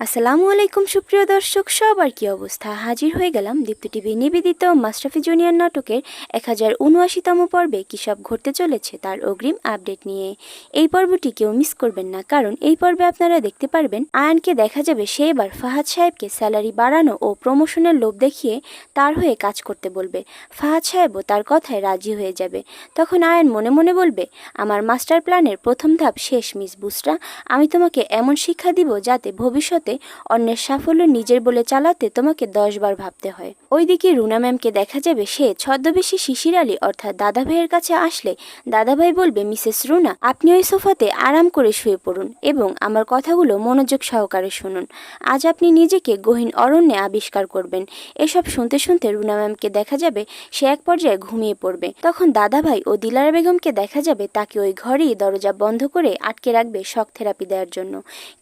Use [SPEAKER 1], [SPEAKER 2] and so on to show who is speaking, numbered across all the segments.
[SPEAKER 1] আসসালামু আলাইকুম সুপ্রিয় দর্শক, সবার কি অবস্থা? হাজির হয়ে গেলাম দীপ্ত টিভি নিবেদিত মাশরাফি জুনিয়র নাটকের 1079তম পর্বে কী সব ঘটতে চলেছে তার অগ্রিম আপডেট নিয়ে। এই পর্বটি কেউ মিস করবেন না, কারণ এই পর্বে আপনারা দেখতে পারবেন আয়ানকে দেখা যাবে সে এবার ফাহাদ সাহেবকে স্যালারি বাড়ানো ও প্রমোশনের লোভ দেখিয়ে তার হয়ে কাজ করতে বলবে। ফাহাদ সাহেবও তার কথায় রাজি হয়ে যাবে। তখন আয়ান মনে মনে বলবে, আমার মাস্টার প্ল্যানের প্রথম ধাপ শেষ মিস বুসরা। আমি তোমাকে এমন শিক্ষা দিব যাতে ভবিষ্যতে অন্যের সাফল্য নিজের বলে চালাতে তোমাকে 10 বার ভাবতে হয়। ওইদিকে রুনা ম্যামকে দেখা যাবে সে ছদ্মবেশী শিশির আলী অর্থাৎ দাদা ভাইয়ের কাছে আসলে দাদাভাই বলবে, মিসেস রুনা, আপনি ওই সোফাতে আরাম করে শুয়ে পড়ুন এবং আমার কথাগুলো মনোযোগ সহকারে শুনুন। আজ আপনি নিজেকে গহীন অরণ্যে আবিষ্কার করবেন। এসব শুনতে শুনতে রুনা ম্যামকে দেখা যাবে সে এক পর্যায়ে ঘুমিয়ে পড়বে। তখন দাদাভাই ও দিলারা বেগমকে দেখা যাবে তাকে ওই ঘরেই দরজা বন্ধ করে আটকে রাখবে শক থেরাপি দেওয়ার জন্য।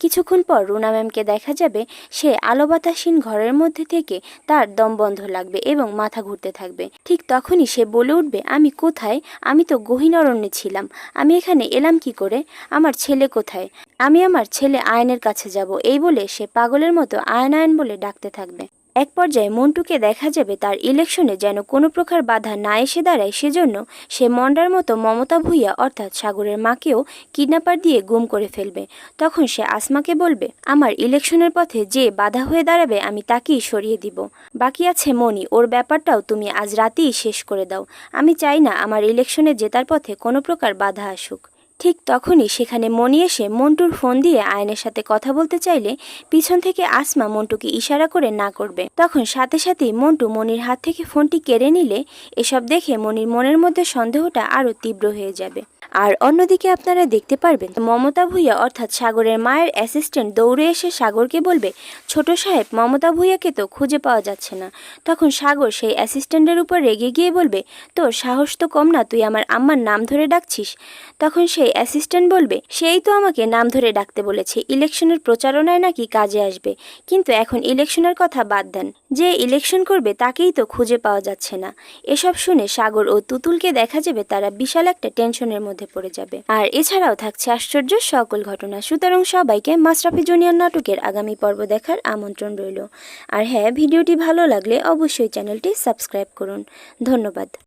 [SPEAKER 1] কিছুক্ষণ পর রুনা ম্যামকে দেখা যাবে সে আলো বাতাসহীন ঘরের মধ্যে থেকে তার দম বন্ধ লাগবে এবং মাথা ঘুরতে থাকবে। ঠিক তখনই সে বলে উঠবে, আমি কোথায়? আমি তো গহীন অরণ্যে ছিলাম। আমি এখানে এলাম কি করে? আমার ছেলে কোথায়? আমি আমার ছেলে আয়নের কাছে যাব। এই বলে সে পাগলের মতো আয়ন আয়ন বলে ডাকতে থাকবে। এক পর্যায়ে মন্টুকে দেখা যাবে তার ইলেকশনে যেন কোনো প্রকার বাধা না এসে দাঁড়ায়, সেজন্য সে মন্ডার মতো মমতা ভূঁইয়া অর্থাৎ সাগরের মাকেও কিডন্যাপার দিয়ে গুম করে ফেলবে। তখন সে আসমাকে বলবে, আমার ইলেকশনের পথে যে বাধা হয়ে দাঁড়াবে আমি তাকেই সরিয়ে দিব। বাকি আছে মনি, ওর ব্যাপারটাও তুমি আজ রাতেই শেষ করে দাও। আমি চাই না আমার ইলেকশনে জেতার পথে কোনো প্রকার বাধা আসুক। ঠিক তখনই সেখানে মনি এসে মন্টুর ফোন দিয়ে আয়নের সাথে কথা বলতে চাইলে পিছন থেকে আসমা মন্টুকে ইশারা করে না করবে। তখন সাথে সাথেই মন্টু মনির হাত থেকে ফোনটি কেড়ে নিলে এসব দেখে মনির মনের মধ্যে সন্দেহটা আরও তীব্র হয়ে যাবে। আর অন্যদিকে আপনারা দেখতে পারবেন মমতা ভূঁইয়া অর্থাৎ সাগরের মায়ের অ্যাসিস্ট্যান্ট দৌড়ে এসে সাগরকে বলবে, ছোট সাহেব, মমতা ভূঁইয়াকে তো খুঁজে পাওয়া যাচ্ছে না। তখন সাগর সেই অ্যাসিস্ট্যান্টের উপর রেগে গিয়ে বলবে, তোর সাহস তো কম না, তুই আমার আম্মার নাম ধরে ডাকছিস। তখন সেই অ্যাসিস্ট্যান্ট বলবে, সেই তো আমাকে নাম ধরে ডাকতে বলেছে, ইলেকশনের প্রচারণায় নাকি কাজে আসবে। কিন্তু এখন ইলেকশনের কথা বাদ দেন, যে ইলেকশন করবে তাকেই তো খুঁজে পাওয়া যাচ্ছে না। এসব শুনে সাগর ও তুতুলকে দেখা যাবে তারা বিশাল একটা টেনশনের মধ্যে পড়ে যাবে। আর এছাড়াও থাকছে আশ্চর্য সকল ঘটনা। সুতরাং সবাইকে মাশরাফি জুনিয়র নাটকের আগামী পর্ব দেখার আমন্ত্রণ রইল। আর হ্যাঁ, ভিডিওটি ভালো লাগলে অবশ্যই চ্যানেলটি সাবস্ক্রাইব করুন। ধন্যবাদ।